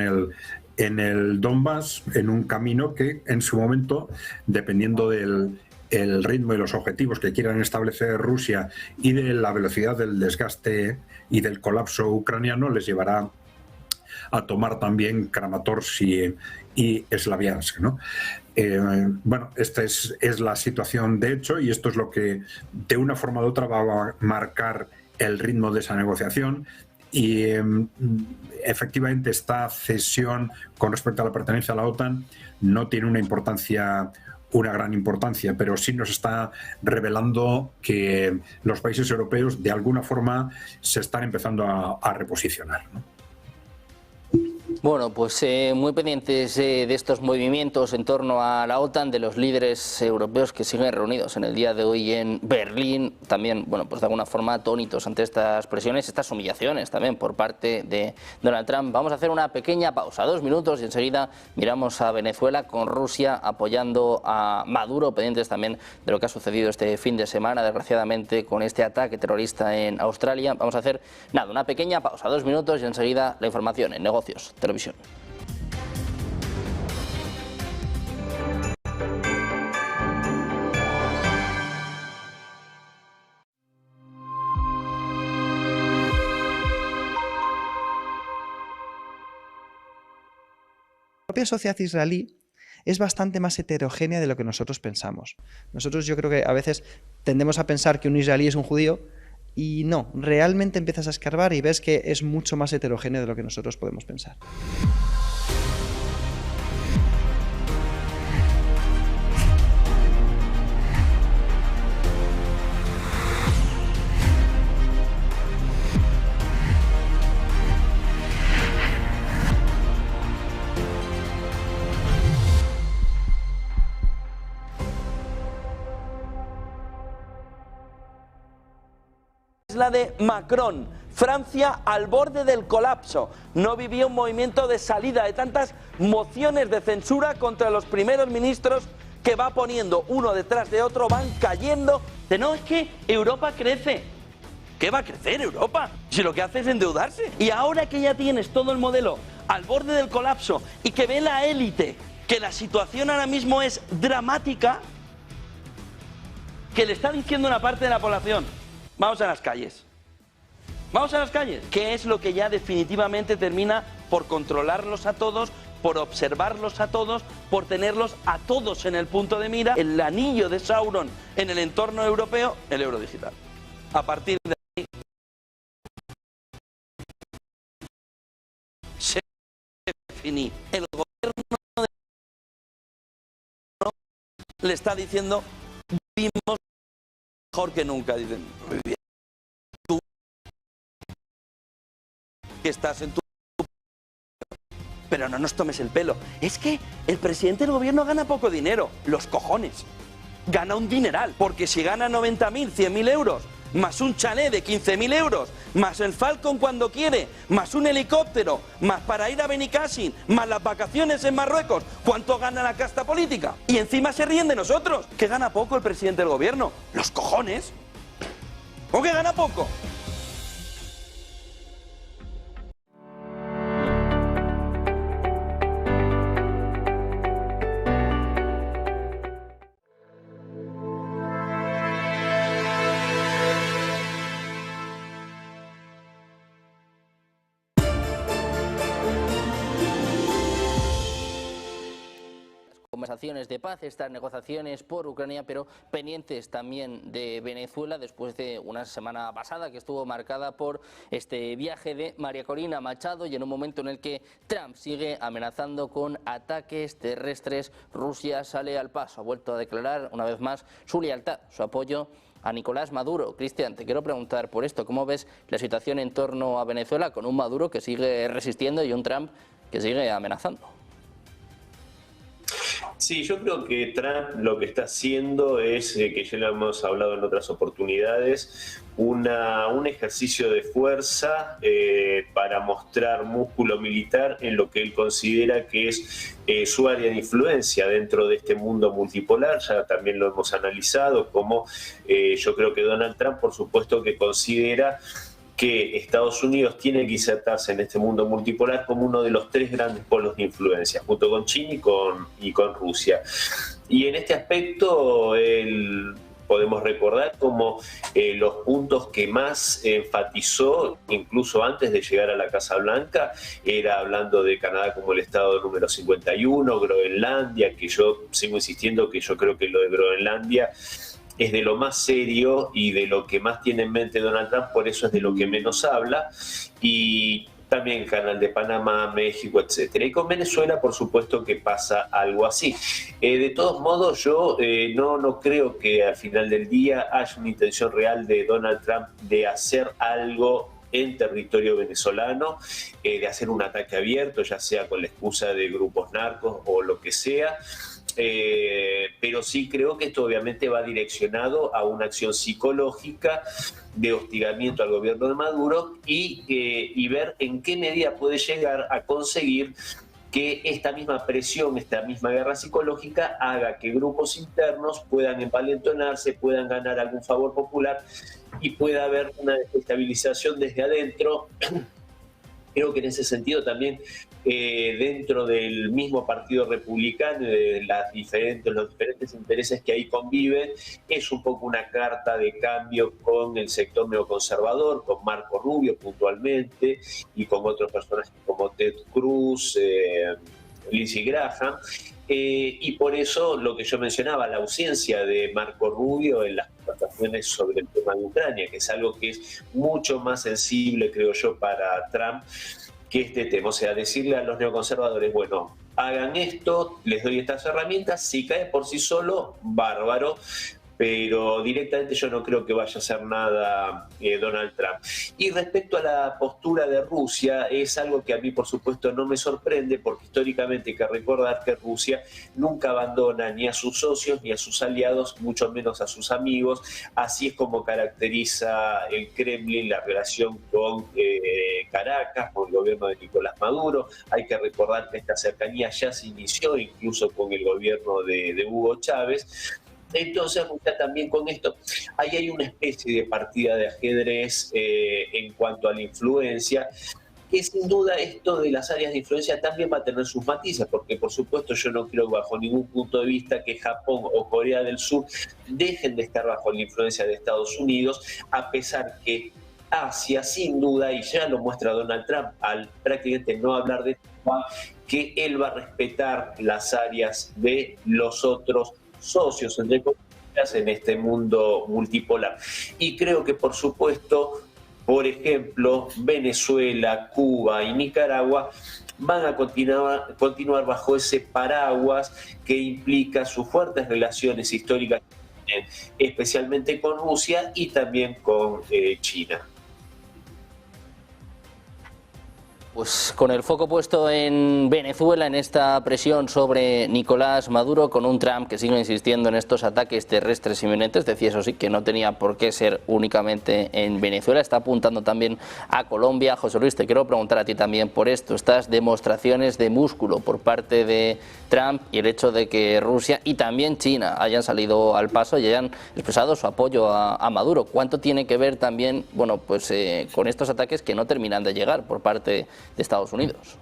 en el Donbass en un camino que en su momento, dependiendo del ritmo y los objetivos que quieran establecer Rusia y de la velocidad del desgaste y del colapso ucraniano, les llevará a tomar también Kramatorsk y Slaviansk, ¿no? Bueno, esta es la situación de hecho, y esto es lo que de una forma u otra va a marcar el ritmo de esa negociación. Y efectivamente esta cesión con respecto a la pertenencia a la OTAN no tiene una gran importancia, pero sí nos está revelando que los países europeos de alguna forma se están empezando a reposicionar, ¿no? Bueno, pues muy pendientes de estos movimientos en torno a la OTAN, de los líderes europeos que siguen reunidos en el día de hoy en Berlín. También, bueno, pues de alguna forma atónitos ante estas presiones, estas humillaciones también por parte de Donald Trump. Vamos a hacer una pequeña pausa, 2 minutos, y enseguida miramos a Venezuela con Rusia apoyando a Maduro, pendientes también de lo que ha sucedido este fin de semana, desgraciadamente, con este ataque terrorista en Australia. Vamos a hacer, nada, una pequeña pausa, 2 minutos, y enseguida la información en Negocios Televisión. La propia sociedad israelí es bastante más heterogénea de lo que nosotros pensamos. Nosotros, yo creo que a veces tendemos a pensar que un israelí es un judío, y no, realmente empiezas a escarbar y ves que es mucho más heterogéneo de lo que nosotros podemos pensar. La de Macron, Francia al borde del colapso, no vivía un movimiento de salida de tantas mociones de censura contra los primeros ministros que va poniendo uno detrás de otro, van cayendo. No, es que Europa crece. ¿Qué va a crecer Europa? Si lo que hace es endeudarse. Y ahora que ya tienes todo el modelo al borde del colapso y que ve la élite que la situación ahora mismo es dramática, que le está diciendo una parte de la población: vamos a las calles. Vamos a las calles. ¿Qué es lo que ya definitivamente termina por controlarlos a todos, por observarlos a todos, por tenerlos a todos en el punto de mira? El anillo de Sauron en el entorno europeo, el euro digital. A partir de ahí se define. El gobierno le está diciendo: vivimos mejor que nunca. Dicen: tú que estás en tu... Pero no nos tomes el pelo. Es que el presidente del gobierno gana poco dinero. Los cojones. Gana un dineral. Porque si gana 90.000, 100.000 euros, más un chalet de 15.000 euros, más el Falcon cuando quiere, más un helicóptero, más para ir a Benicassin, más las vacaciones en Marruecos, ¿cuánto gana la casta política? Y encima se ríen de nosotros, que gana poco el presidente del gobierno. Los cojones. ¿Cómo que gana poco? Conversaciones de paz, estas negociaciones por Ucrania, pero pendientes también de Venezuela, después de una semana pasada que estuvo marcada por este viaje de María Corina Machado, y en un momento en el que Trump sigue amenazando con ataques terrestres. Rusia sale al paso, ha vuelto a declarar una vez más su lealtad, su apoyo a Nicolás Maduro. Cristian, te quiero preguntar por esto: ¿cómo ves la situación en torno a Venezuela, con un Maduro que sigue resistiendo y un Trump que sigue amenazando? Sí, yo creo que Trump lo que está haciendo es, que ya lo hemos hablado en otras oportunidades, un ejercicio de fuerza para mostrar músculo militar en lo que él considera que es su área de influencia dentro de este mundo multipolar. Ya también lo hemos analizado, como yo creo que Donald Trump, por supuesto, que considera que Estados Unidos tiene que insertarse en este mundo multipolar como uno de los 3 grandes polos de influencia, junto con China y con Rusia. Y en este aspecto podemos recordar como los puntos que más enfatizó, incluso antes de llegar a la Casa Blanca, era hablando de Canadá como el estado número 51, Groenlandia, que yo sigo insistiendo que yo creo que lo de Groenlandia es de lo más serio y de lo que más tiene en mente Donald Trump, por eso es de lo que menos habla, y también el Canal de Panamá, México, etcétera. Y con Venezuela, por supuesto que pasa algo así. De todos modos, yo no creo que al final del día haya una intención real de Donald Trump de hacer algo en territorio venezolano, de hacer un ataque abierto, ya sea con la excusa de grupos narcos o lo que sea. Pero sí creo que esto obviamente va direccionado a una acción psicológica de hostigamiento al gobierno de Maduro y ver en qué medida puede llegar a conseguir que esta misma presión, esta misma guerra psicológica haga que grupos internos puedan envalentonarse, puedan ganar algún favor popular y pueda haber una desestabilización desde adentro. Creo que en ese sentido también dentro del mismo Partido Republicano y de los diferentes intereses que ahí conviven, es un poco una carta de cambio con el sector neoconservador, con Marco Rubio puntualmente y con otros personajes como Ted Cruz, Lindsey Graham. Y por eso lo que yo mencionaba, la ausencia de Marco Rubio en las conversaciones sobre el tema de Ucrania, que es algo que es mucho más sensible, creo yo, para Trump que este tema. O sea, decirle a los neoconservadores, bueno, hagan esto, les doy estas herramientas, si cae por sí solo, bárbaro, pero directamente yo no creo que vaya a hacer nada Donald Trump. Y respecto a la postura de Rusia, es algo que a mí por supuesto no me sorprende, porque históricamente hay que recordar que Rusia nunca abandona ni a sus socios ni a sus aliados, mucho menos a sus amigos. Así es como caracteriza el Kremlin la relación con Caracas, con el gobierno de Nicolás Maduro. Hay que recordar que esta cercanía ya se inició incluso con el gobierno de Hugo Chávez. Entonces, Rusia también con esto, ahí hay una especie de partida de ajedrez en cuanto a la influencia, que sin duda esto de las áreas de influencia también va a tener sus matices, porque por supuesto yo no creo bajo ningún punto de vista que Japón o Corea del Sur dejen de estar bajo la influencia de Estados Unidos, a pesar que Asia, sin duda, y ya lo muestra Donald Trump al prácticamente no hablar de Cuba, que él va a respetar las áreas de los otros socios, entre comillas, en este mundo multipolar. Y creo que, por supuesto, por ejemplo, Venezuela, Cuba y Nicaragua van a continuar bajo ese paraguas que implica sus fuertes relaciones históricas, especialmente con Rusia y también con China. Pues con el foco puesto en Venezuela, en esta presión sobre Nicolás Maduro, con un Trump que sigue insistiendo en estos ataques terrestres inminentes, decía eso sí, que no tenía por qué ser únicamente en Venezuela, está apuntando también a Colombia. José Luis, te quiero preguntar a ti también por esto, estas demostraciones de músculo por parte de Trump y el hecho de que Rusia y también China hayan salido al paso y hayan expresado su apoyo a Maduro. ¿Cuánto tiene que ver también, bueno, pues con estos ataques que no terminan de llegar por parte de Estados Unidos?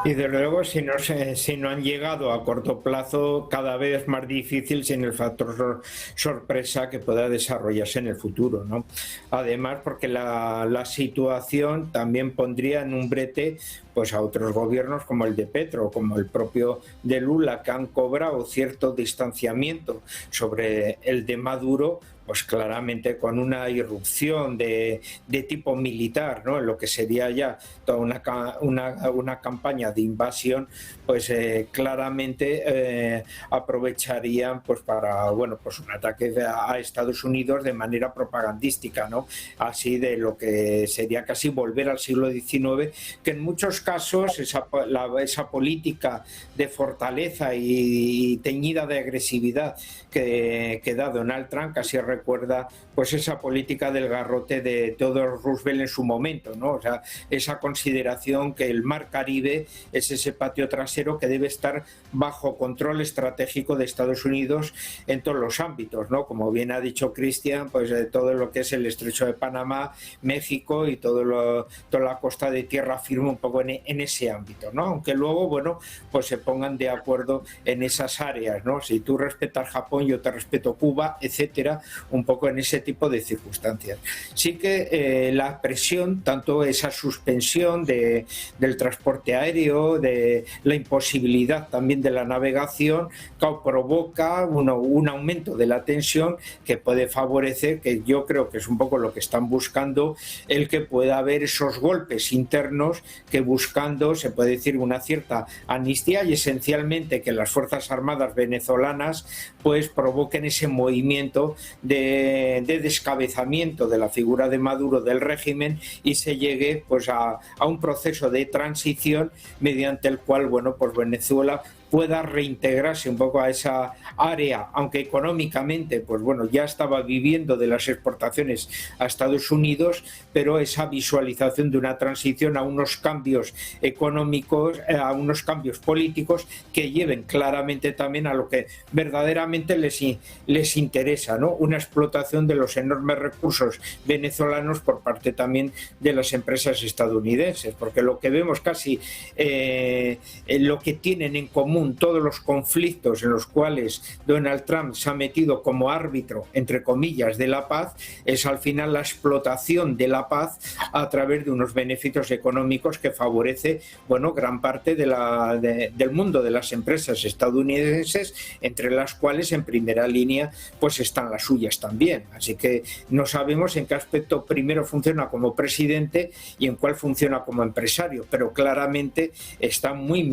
Y desde luego, si no han llegado a corto plazo, cada vez más difícil sin el factor sorpresa que pueda desarrollarse en el futuro, ¿no? Además, porque la situación también pondría en un brete pues a otros gobiernos como el de Petro, como el propio de Lula, que han cobrado cierto distanciamiento sobre el de Maduro, pues claramente con una irrupción de tipo militar, ¿no? En lo que sería ya toda una campaña de invasión, pues claramente aprovecharían pues para pues un ataque a Estados Unidos de manera propagandística, ¿no? Así de lo que sería casi volver al siglo XIX, que en muchos casos esa política de fortaleza y teñida de agresividad que da Donald Trump, casi recuerda pues esa política del garrote de Theodore Roosevelt en su momento, ¿no? O sea, esa consideración que el Mar Caribe es ese patio trasero que debe estar bajo control estratégico de Estados Unidos en todos los ámbitos, ¿no? Como bien ha dicho Cristian, pues todo lo que es el Estrecho de Panamá, México y toda la costa de tierra firme un poco en ese ámbito, ¿no? Aunque luego, bueno, pues se pongan de acuerdo en esas áreas, ¿no? Si tú respetas Japón, yo te respeto Cuba, etcétera, un poco en ese tipo de circunstancias. Sí que la presión, tanto esa suspensión del transporte aéreo, de la imposibilidad también de la navegación, provoca un aumento de la tensión que puede favorecer, que yo creo que es un poco lo que están buscando, el que pueda haber esos golpes internos que buscando, se puede decir, una cierta amnistía y esencialmente que las Fuerzas Armadas venezolanas pues provoquen ese movimiento de descabezamiento de la figura de Maduro del régimen y se llegue pues a un proceso de transición mediante el cual, bueno, pues Venezuela pueda reintegrarse un poco a esa área, aunque económicamente, pues bueno, ya estaba viviendo de las exportaciones a Estados Unidos, pero esa visualización de una transición a unos cambios económicos, a unos cambios políticos que lleven claramente también a lo que verdaderamente les interesa, ¿no? Una explotación de los enormes recursos venezolanos por parte también de las empresas estadounidenses, porque lo que vemos casi, lo que tienen en común todos los conflictos en los cuales Donald Trump se ha metido como árbitro, entre comillas, de la paz, es al final la explotación de la paz a través de unos beneficios económicos que favorece, bueno, gran parte del mundo de las empresas estadounidenses, entre las cuales en primera línea pues están las suyas también. Así que no sabemos en qué aspecto primero funciona como presidente y en cuál funciona como empresario, pero claramente está muy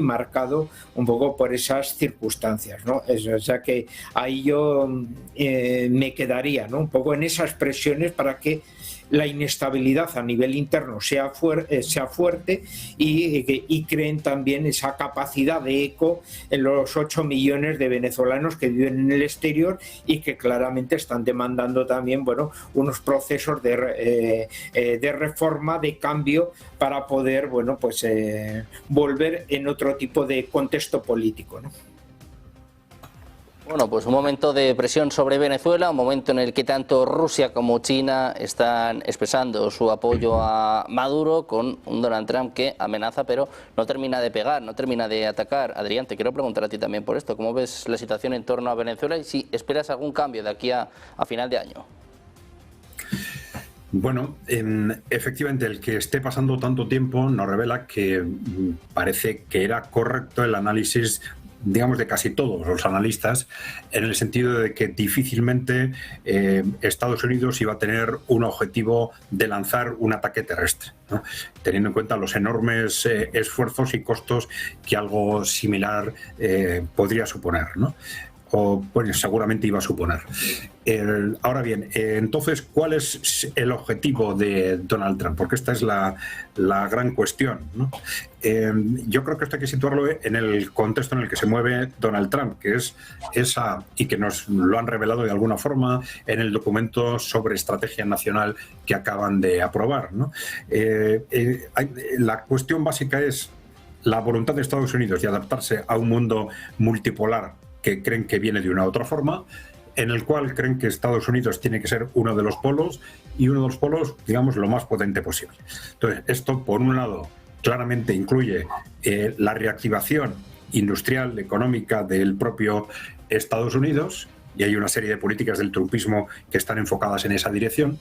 marcado un poco por esas circunstancias, ¿no? O sea que ahí yo me quedaría, ¿no? Un poco en esas presiones para que la inestabilidad a nivel interno sea fuerte y creen también esa capacidad de eco en los 8 millones de venezolanos que viven en el exterior y que claramente están demandando también, bueno, unos procesos de reforma, de cambio para poder, bueno, pues volver en otro tipo de contexto político, ¿no? Bueno, pues un momento de presión sobre Venezuela, un momento en el que tanto Rusia como China están expresando su apoyo a Maduro, con un Donald Trump que amenaza pero no termina de pegar, no termina de atacar. Adrián, te quiero preguntar a ti también por esto. ¿Cómo ves la situación en torno a Venezuela y si esperas algún cambio de aquí a final de año? Bueno, efectivamente, el que esté pasando tanto tiempo nos revela que parece que era correcto el análisis, digamos, de casi todos los analistas, en el sentido de que difícilmente Estados Unidos iba a tener un objetivo de lanzar un ataque terrestre, ¿no? Teniendo en cuenta los enormes esfuerzos y costos que algo similar podría suponer, ¿no? O bueno, seguramente iba a suponer. Ahora bien, entonces, ¿cuál es el objetivo de Donald Trump? Porque esta es la gran cuestión, ¿no? Yo creo que esto hay que situarlo en el contexto en el que se mueve Donald Trump, que es esa, y que nos lo han revelado de alguna forma en el documento sobre estrategia nacional que acaban de aprobar, ¿no? La cuestión básica es la voluntad de Estados Unidos de adaptarse a un mundo multipolar que creen que viene de una u otra forma, en el cual creen que Estados Unidos tiene que ser uno de los polos y uno de los polos, digamos, lo más potente posible. Entonces, esto, por un lado, claramente incluye la reactivación industrial, económica del propio Estados Unidos, y hay una serie de políticas del trumpismo que están enfocadas en esa dirección,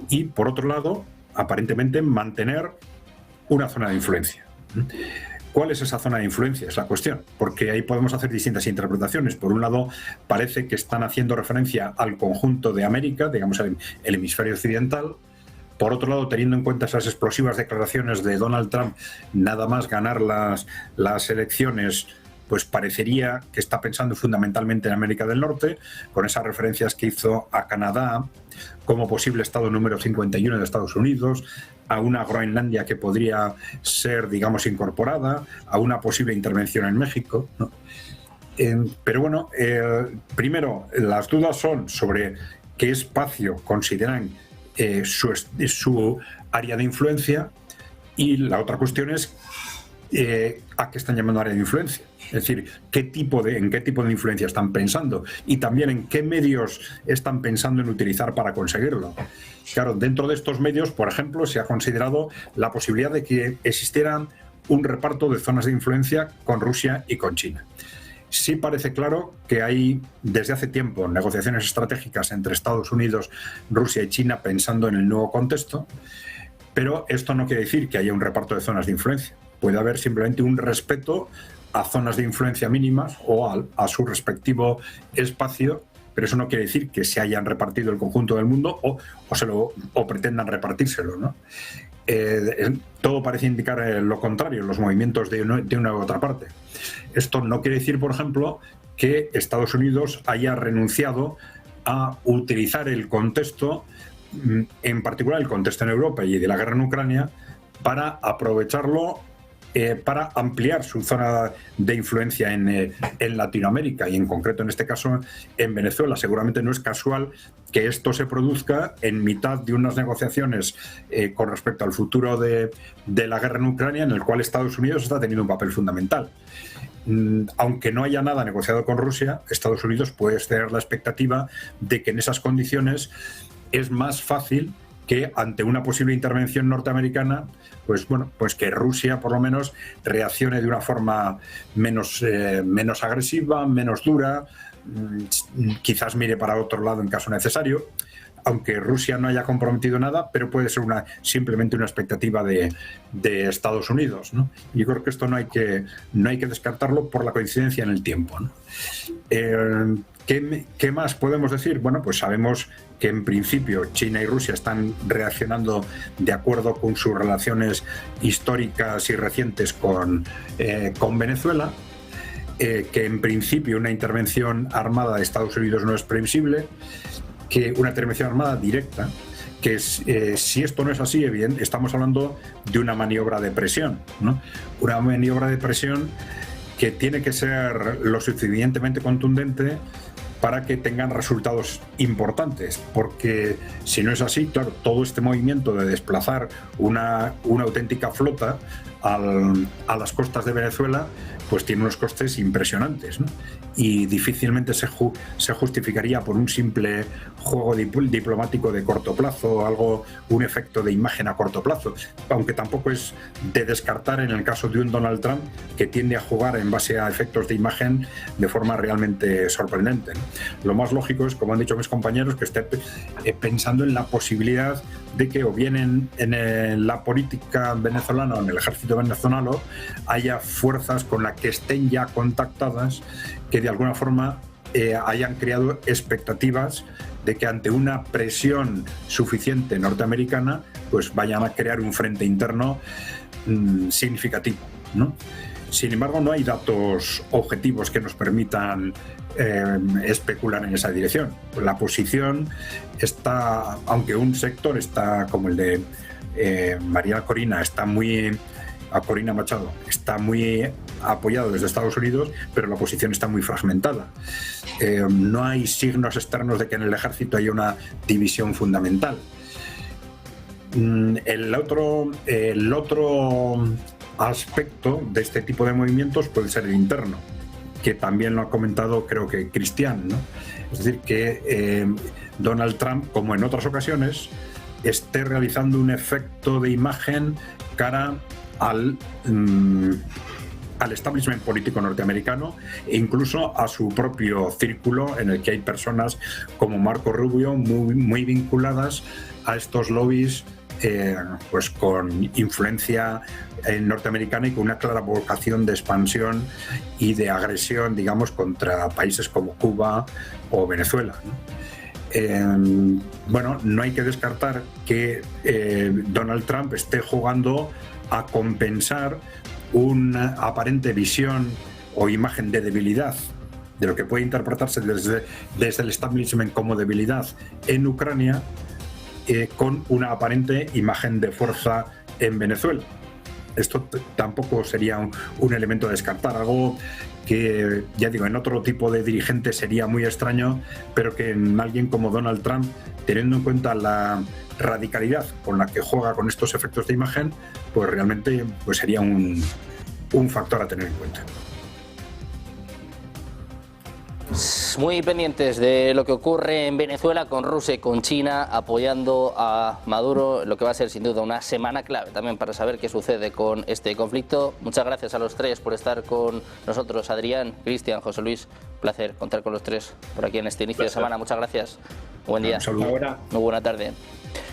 y, por otro lado, aparentemente mantener una zona de influencia. ¿Cuál es esa zona de influencia? Es la cuestión, porque ahí podemos hacer distintas interpretaciones. Por un lado, parece que están haciendo referencia al conjunto de América, digamos el hemisferio occidental. Por otro lado, teniendo en cuenta esas explosivas declaraciones de Donald Trump, nada más ganar las elecciones, pues parecería que está pensando fundamentalmente en América del Norte, con esas referencias que hizo a Canadá como posible estado número 51 de Estados Unidos, a una Groenlandia que podría ser, digamos, incorporada, a una posible intervención en México, ¿no? Pero bueno, primero, las dudas son sobre qué espacio consideran su área de influencia, y la otra cuestión es a qué están llamando área de influencia. Es decir, en qué tipo de influencia están pensando, y también en qué medios están pensando en utilizar para conseguirlo. Claro, dentro de estos medios, por ejemplo, se ha considerado la posibilidad de que existieran un reparto de zonas de influencia con Rusia y con China. Sí parece claro que hay desde hace tiempo negociaciones estratégicas entre Estados Unidos, Rusia y China pensando en el nuevo contexto, pero esto no quiere decir que haya un reparto de zonas de influencia. Puede haber simplemente un respeto a zonas de influencia mínimas o a su respectivo espacio, pero eso no quiere decir que se hayan repartido el conjunto del mundo o pretendan repartírselo, ¿no? Todo parece indicar lo contrario, los movimientos de una u otra parte. Esto no quiere decir, por ejemplo, que Estados Unidos haya renunciado a utilizar el contexto, en particular el contexto en Europa y de la guerra en Ucrania, para aprovecharlo para ampliar su zona de influencia en Latinoamérica, y en concreto en este caso en Venezuela. Seguramente no es casual que esto se produzca en mitad de unas negociaciones con respecto al futuro de la guerra en Ucrania, en el cual Estados Unidos está teniendo un papel fundamental. Aunque no haya nada negociado con Rusia, Estados Unidos puede tener la expectativa de que en esas condiciones es más fácil que ante una posible intervención norteamericana, pues que Rusia por lo menos reaccione de una forma menos agresiva, menos dura, quizás mire para otro lado en caso necesario, aunque Rusia no haya comprometido nada, pero puede ser simplemente una expectativa de Estados Unidos, ¿no? Yo creo que esto no hay que descartarlo por la coincidencia en el tiempo, ¿no? ¿Qué más podemos decir? Bueno, pues sabemos que en principio China y Rusia están reaccionando de acuerdo con sus relaciones históricas y recientes con Venezuela, que en principio una intervención armada de Estados Unidos no es previsible, que una intervención armada directa, que si esto no es así, estamos hablando de una maniobra de presión, ¿no? Una maniobra de presión que tiene que ser lo suficientemente contundente para que tengan resultados importantes, porque si no es así, claro, todo este movimiento de desplazar una auténtica flota a las costas de Venezuela, pues tiene unos costes impresionantes, ¿no? Y difícilmente se justificaría por un simple juego diplomático de corto plazo, un efecto de imagen a corto plazo, aunque tampoco es de descartar en el caso de un Donald Trump que tiende a jugar en base a efectos de imagen de forma realmente sorprendente, ¿no? Lo más lógico es, como han dicho mis compañeros, que esté pensando en la posibilidad de que o bien en la política venezolana o en el ejército venezolano haya fuerzas con las que estén ya contactadas que de alguna forma hayan creado expectativas de que ante una presión suficiente norteamericana pues vayan a crear un frente interno significativo, ¿no? Sin embargo, no hay datos objetivos que nos permitan especular en esa dirección. La posición está, aunque un sector está como el de María Corina, Corina Machado, está muy apoyado desde Estados Unidos, pero la posición está muy fragmentada. No hay signos externos de que en el ejército haya una división fundamental. El otro aspecto de este tipo de movimientos puede ser el interno, que también lo ha comentado creo que Cristian, ¿no? Es decir, que Donald Trump, como en otras ocasiones, esté realizando un efecto de imagen cara al establishment político norteamericano e incluso a su propio círculo, en el que hay personas como Marco Rubio muy vinculadas a estos lobbies pues con influencia norteamericana y con una clara vocación de expansión y de agresión, digamos, contra países como Cuba o Venezuela, ¿no? Bueno, no hay que descartar que Donald Trump esté jugando a compensar una aparente visión o imagen de debilidad, de lo que puede interpretarse desde el establishment como debilidad en Ucrania, con una aparente imagen de fuerza en Venezuela. esto tampoco sería un elemento a descartar, algo que, ya digo, en otro tipo de dirigente sería muy extraño, pero que en alguien como Donald Trump, teniendo en cuenta la radicalidad con la que juega con estos efectos de imagen, pues realmente pues sería un factor a tener en cuenta. Muy pendientes de lo que ocurre en Venezuela, con Rusia y con China apoyando a Maduro, lo que va a ser sin duda una semana clave también para saber qué sucede con este conflicto. Muchas gracias a los tres por estar con nosotros, Adrián, Cristian, José Luis. Placer contar con los tres por aquí en este inicio de semana. Muchas gracias. Buen día. Un saludo. Muy buena tarde.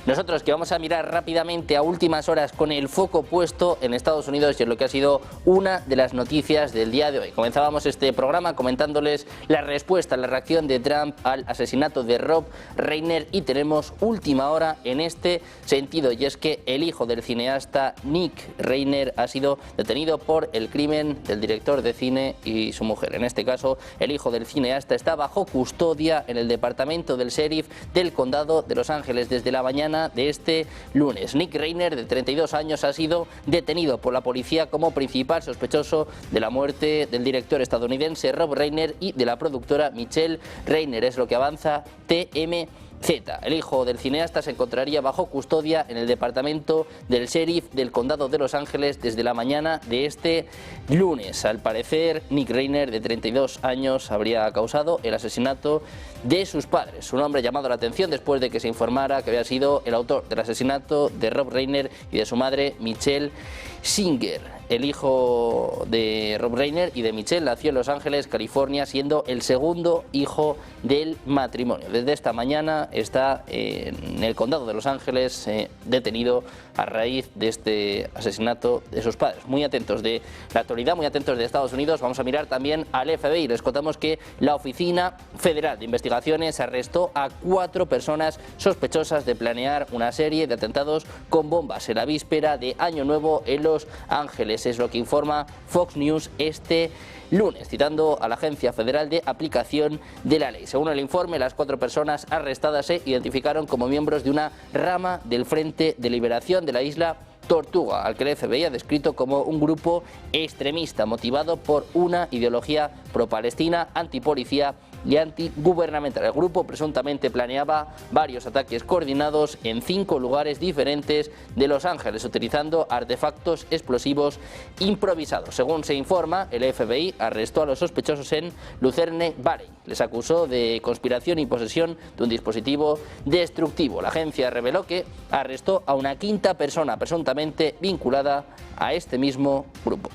Nosotros que vamos a mirar rápidamente a últimas horas con el foco puesto en Estados Unidos y en lo que ha sido una de las noticias del día de hoy. Comenzábamos este programa comentándoles la respuesta, la reacción de Trump al asesinato de Rob Reiner, y tenemos última hora en este sentido, y es que el hijo del cineasta Nick Reiner ha sido detenido por el crimen del director de cine y su mujer. En este caso, el hijo del cineasta está bajo custodia en el departamento del sheriff del condado de Los Ángeles desde la mañana de este lunes. Nick Reiner, de 32 años, ha sido detenido por la policía como principal sospechoso de la muerte del director estadounidense Rob Reiner y de la productora Michelle Reiner. Es lo que avanza TMZ. El hijo del cineasta se encontraría bajo custodia en el departamento del sheriff del condado de Los Ángeles desde la mañana de este lunes. Al parecer, Nick Reiner, de 32 años, habría causado el asesinato de sus padres. Un hombre llamado la atención después de que se informara que había sido el autor del asesinato de Rob Reiner y de su madre, Michelle Singer. El hijo de Rob Reiner y de Michelle nació en Los Ángeles, California, siendo el segundo hijo del matrimonio. Desde esta mañana está en el condado de Los Ángeles detenido a raíz de este asesinato de sus padres. Muy atentos de la actualidad, muy atentos de Estados Unidos. Vamos a mirar también al FBI. Les contamos que la Oficina Federal de Investigaciones arrestó a 4 personas sospechosas de planear una serie de atentados con bombas en la víspera de Año Nuevo en Los Ángeles. Es lo que informa Fox News este lunes, citando a la Agencia Federal de Aplicación de la Ley. Según el informe, las 4 personas arrestadas se identificaron como miembros de una rama del Frente de Liberación de la isla Tortuga, al que el FBI ha descrito como un grupo extremista motivado por una ideología pro-palestina, antipolicía y antigubernamental. El grupo presuntamente planeaba varios ataques coordinados en 5 lugares diferentes de Los Ángeles, utilizando artefactos explosivos improvisados. Según se informa, el FBI arrestó a los sospechosos en Lucerne Valley. Les acusó de conspiración y posesión de un dispositivo destructivo. La agencia reveló que arrestó a una 5ª persona presuntamente vinculada a este mismo grupo.